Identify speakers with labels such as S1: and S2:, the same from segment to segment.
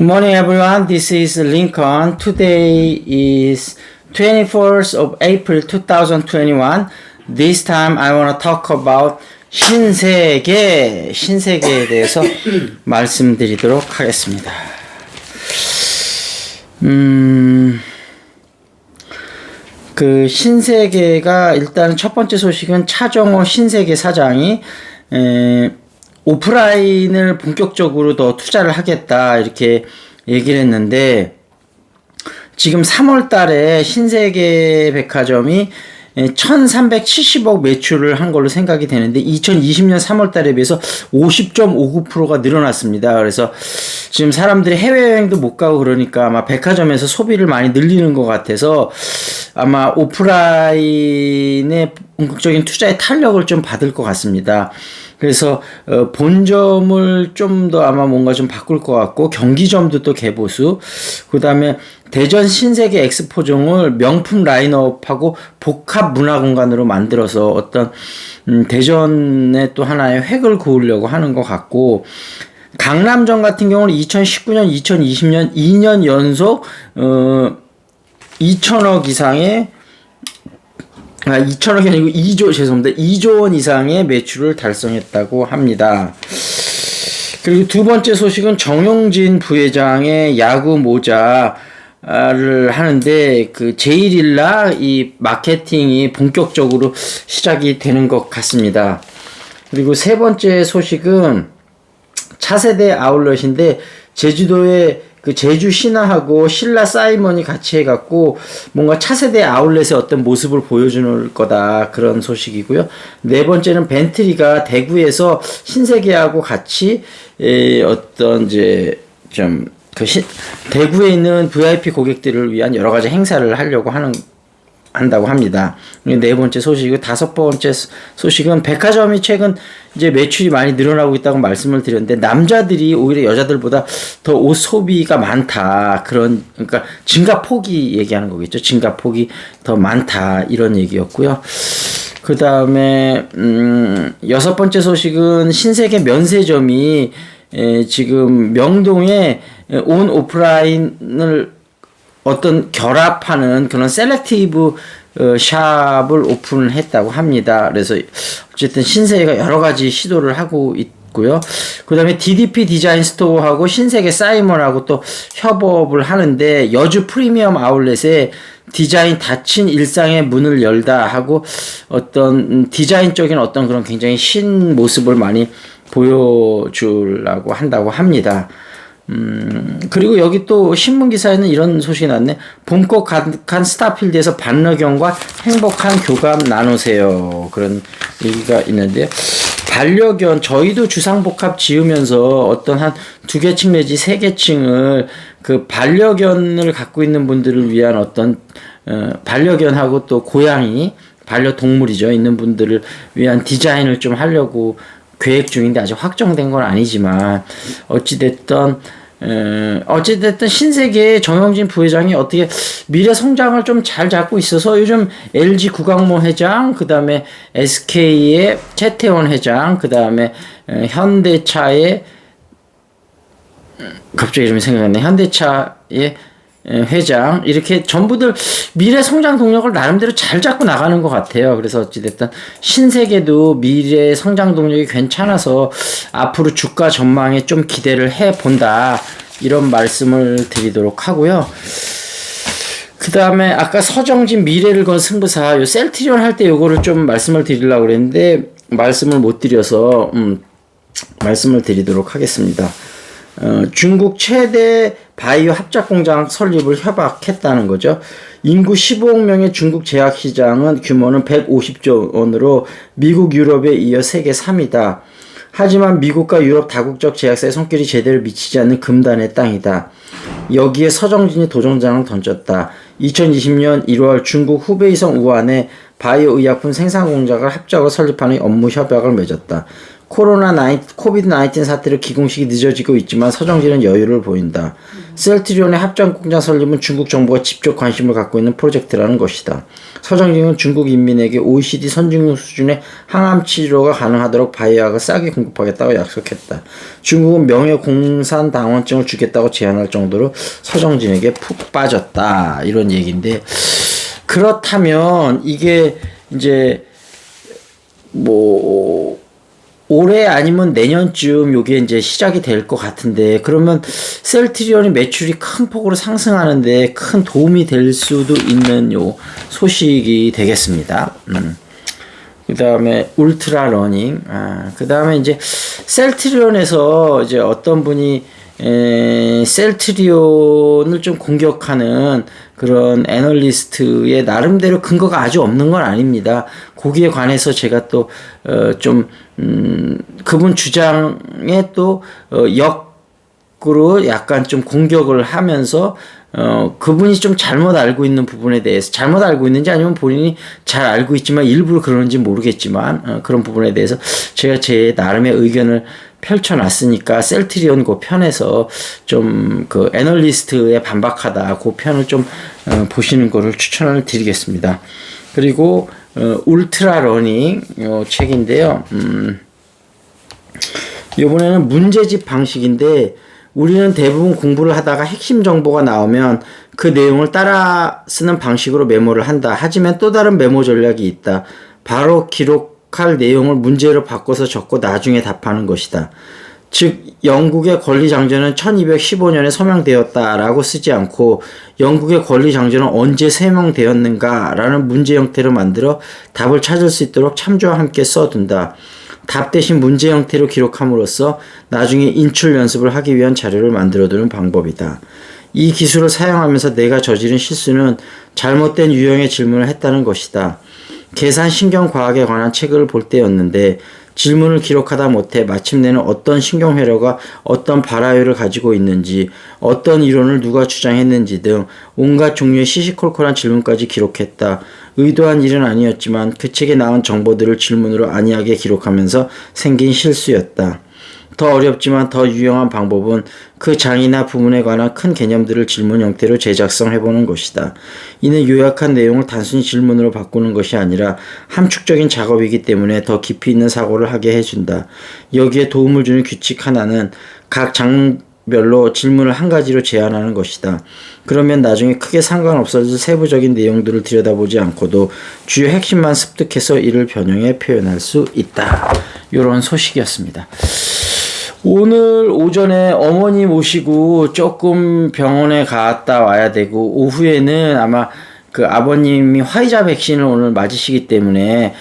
S1: Good morning, everyone. This is Lincoln. Today is 24th of April 2021. This time I want to talk about 신세계에 대해서 말씀드리도록 하겠습니다. 그 신세계가 일단 첫 번째 소식은 차정호 신세계 사장이 오프라인을 본격적으로 더 투자를 하겠다 이렇게 얘기를 했는데, 지금 3월 달에 신세계 백화점이 1370억 매출을 한 걸로 생각이 되는데 2020년 3월 달에 비해서 50.59%가 늘어났습니다. 그래서 지금 사람들이 해외여행도 못 가고 그러니까 아마 백화점에서 소비를 많이 늘리는 것 같아서 아마 오프라인의 본격적인 투자의 탄력을 좀 받을 것 같습니다. 그래서 본점을 좀 더 아마 뭔가 좀 바꿀 것 같고, 경기점도 또 개보수, 그 다음에 대전 신세계 엑스포점을 명품 라인업하고 복합 문화공간으로 만들어서 어떤 대전에 또 하나의 획을 그으려고 하는 것 같고, 강남점 같은 경우는 2019년, 2020년 2년 연속 2천억 이상의 2천억이 아니고 2조 원 이상의 매출을 달성했다고 합니다. 그리고 두 번째 소식은 정용진 부회장의 야구 모자를 하는데, 그 제일일라 이 마케팅이 본격적으로 시작이 되는 것 같습니다. 그리고 세 번째 소식은 차세대 아울렛인데, 제주도에 그 제주 신화하고 신라 사이먼이 같이 해갖고 뭔가 차세대 아울렛의 어떤 모습을 보여주는 거다, 그런 소식이고요. 네 번째는 벤트리가 대구에서 신세계하고 같이 어떤 이제 좀 그 대구에 있는 VIP 고객들을 위한 여러 가지 행사를 하려고 한다고 합니다. 네 번째 소식이고, 다섯 번째 소식은 백화점이 최근 이제 매출이 많이 늘어나고 있다고 말씀을 드렸는데, 남자들이 오히려 여자들보다 더 옷 소비가 많다, 그러니까 증가폭이 얘기하는 거겠죠. 증가폭이 더 많다, 이런 얘기였고요. 그 다음에 여섯 번째 소식은 신세계 면세점이 지금 명동에 온 오프라인을 어떤 결합하는 그런 셀렉티브 샵을 오픈을 했다고 합니다. 그래서 어쨌든 신세계가 여러 가지 시도를 하고 있고요. 그 다음에 DDP 디자인 스토어하고 신세계 사이먼하고 또 협업을 하는데, 여주 프리미엄 아울렛에 디자인 닫힌 일상의 문을 열다 하고 어떤 디자인적인 어떤 그런 굉장히 신 모습을 많이 보여주려고 한다고 합니다. 그리고 여기 또 신문기사에는 이런 소식이 났네. 봄꽃 가득한 스타필드에서 반려견과 행복한 교감 나누세요, 그런 얘기가 있는데요. 반려견, 저희도 주상복합 지으면서 어떤 한 2개층 내지 3개층을 그 반려견을 갖고 있는 분들을 위한 어떤 반려견하고 또 고양이, 반려동물이죠, 있는 분들을 위한 디자인을 좀 하려고 계획 중인데, 아직 확정된 건 아니지만 어찌됐든 신세계의 정영진 부회장이 어떻게 미래 성장을 좀 잘 잡고 있어서 요즘 LG 구강모 회장, 그 다음에 SK의 최태원 회장, 그 다음에 현대차의 갑자기 이름이 생각났네. 현대차의 회장, 이렇게 전부들 미래 성장 동력을 나름대로 잘 잡고 나가는 것 같아요. 그래서 어찌됐든 신세계도 미래 성장 동력이 괜찮아서 앞으로 주가 전망에 좀 기대를 해본다, 이런 말씀을 드리도록 하고요. 그 다음에 아까 서정진 미래를 건 승부사, 요 셀트리온 할 때 요거를 좀 말씀을 드리려고 그랬는데 말씀을 못 드려서 말씀을 드리도록 하겠습니다. 중국 최대 바이오 합작 공장 설립을 협약했다는 거죠. 인구 15억 명의 중국 제약 시장은 규모는 150조 원으로 미국, 유럽에 이어 세계 3위다. 하지만 미국과 유럽 다국적 제약사의 손길이 제대로 미치지 않는 금단의 땅이다. 여기에 서정진이 도전장을 던졌다. 2020년 1월 중국 후베이성 우한에 바이오 의약품 생산 공장을 합작으로 설립하는 업무 협약을 맺었다. 코비드-19 사태로 기공식이 늦어지고 있지만 서정진은 여유를 보인다. 셀트리온의 합장 공장 설립은 중국 정부가 직접 관심을 갖고 있는 프로젝트라는 것이다. 서정진은 중국 인민에게 OECD 선진국 수준의 항암 치료가 가능하도록 바이오약을 싸게 공급하겠다고 약속했다. 중국은 명예공산당원증을 주겠다고 제안할 정도로 서정진에게 푹 빠졌다. 이런 얘기인데, 그렇다면 이게 이제 뭐 올해 아니면 내년쯤 요게 이제 시작이 될 것 같은데, 그러면 셀트리온이 매출이 큰 폭으로 상승하는데 큰 도움이 될 수도 있는 요 소식이 되겠습니다. 그 다음에 울트라 러닝, 그 다음에 이제 셀트리온에서 이제 어떤 분이 셀트리온을 좀 공격하는 그런 애널리스트의 나름대로 근거가 아주 없는 건 아닙니다. 거기에 관해서 제가 또 그분 주장에 또 역으로 약간 좀 공격을 하면서 그분이 좀 잘못 알고 있는 부분에 대해서, 잘못 알고 있는지 아니면 본인이 잘 알고 있지만 일부러 그러는지 모르겠지만 그런 부분에 대해서 제가 제 나름의 의견을 펼쳐놨으니까 셀트리온 그 편에서 좀 그 애널리스트에 반박하다 그 편을 좀 보시는 거를 추천을 드리겠습니다. 그리고 울트라 러닝 책인데요. 이번에는 문제집 방식인데, 우리는 대부분 공부를 하다가 핵심 정보가 나오면 그 내용을 따라 쓰는 방식으로 메모를 한다. 하지만 또 다른 메모 전략이 있다. 바로 기록할 내용을 문제로 바꿔서 적고 나중에 답하는 것이다. 즉 영국의 권리장전은 1215년에 서명되었다라고 쓰지 않고 영국의 권리장전은 언제 서명되었는가라는 문제 형태로 만들어 답을 찾을 수 있도록 참조와 함께 써둔다. 답 대신 문제 형태로 기록함으로써 나중에 인출 연습을 하기 위한 자료를 만들어두는 방법이다. 이 기술을 사용하면서 내가 저지른 실수는 잘못된 유형의 질문을 했다는 것이다. 계산 신경과학에 관한 책을 볼 때였는데 질문을 기록하다 못해 마침내는 어떤 신경회로가 어떤 발화율을 가지고 있는지, 어떤 이론을 누가 주장했는지 등 온갖 종류의 시시콜콜한 질문까지 기록했다. 의도한 일은 아니었지만 그 책에 나온 정보들을 질문으로 안이하게 기록하면서 생긴 실수였다. 더 어렵지만 더 유용한 방법은 그 장이나 부문에 관한 큰 개념들을 질문 형태로 재작성해보는 것이다. 이는 요약한 내용을 단순히 질문으로 바꾸는 것이 아니라 함축적인 작업이기 때문에 더 깊이 있는 사고를 하게 해준다. 여기에 도움을 주는 규칙 하나는 각 장별로 질문을 한 가지로 제한하는 것이다. 그러면 나중에 크게 상관없어질 세부적인 내용들을 들여다보지 않고도 주요 핵심만 습득해서 이를 변형해 표현할 수 있다. 이런 소식이었습니다. 오늘 오전에 어머니 모시고 조금 병원에 갔다 와야 되고, 오후에는 아마 그 아버님이 화이자 백신을 오늘 맞으시기 때문에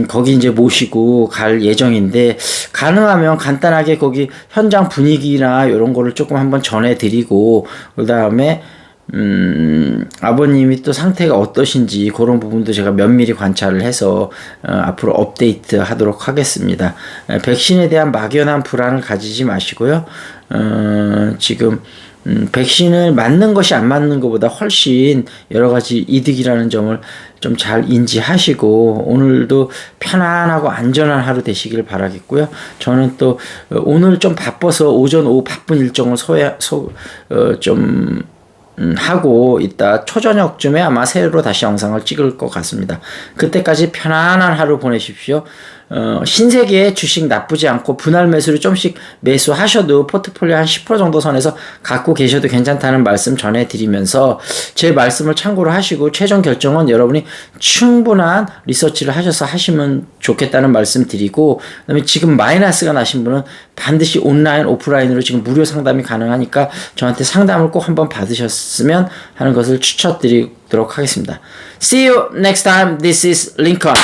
S1: 거기 이제 모시고 갈 예정인데, 가능하면 간단하게 거기 현장 분위기나 이런 거를 조금 한번 전해드리고, 그 다음에 아버님이 또 상태가 어떠신지 그런 부분도 제가 면밀히 관찰을 해서 앞으로 업데이트 하도록 하겠습니다. 백신에 대한 막연한 불안을 가지지 마시고요. 지금 백신을 맞는 것이 안 맞는 것보다 훨씬 여러 가지 이득이라는 점을 좀 잘 인지하시고 오늘도 편안하고 안전한 하루 되시길 바라겠고요. 저는 또 오늘 좀 바빠서 오전 오후 바쁜 일정을 하고 이따 초저녁쯤에 아마 새로 다시 영상을 찍을 것 같습니다. 그때까지 편안한 하루 보내십시오. 신세계의 주식 나쁘지 않고 분할 매수를 좀씩 매수하셔도 포트폴리오 한 10% 정도 선에서 갖고 계셔도 괜찮다는 말씀 전해드리면서 제 말씀을 참고로 하시고 최종 결정은 여러분이 충분한 리서치를 하셔서 하시면 좋겠다는 말씀 드리고, 그다음에 지금 마이너스가 나신 분은 반드시 온라인 오프라인으로 지금 무료 상담이 가능하니까 저한테 상담을 꼭 한번 받으셨으면 하는 것을 추천드리도록 하겠습니다. See you next time. This is Lincoln.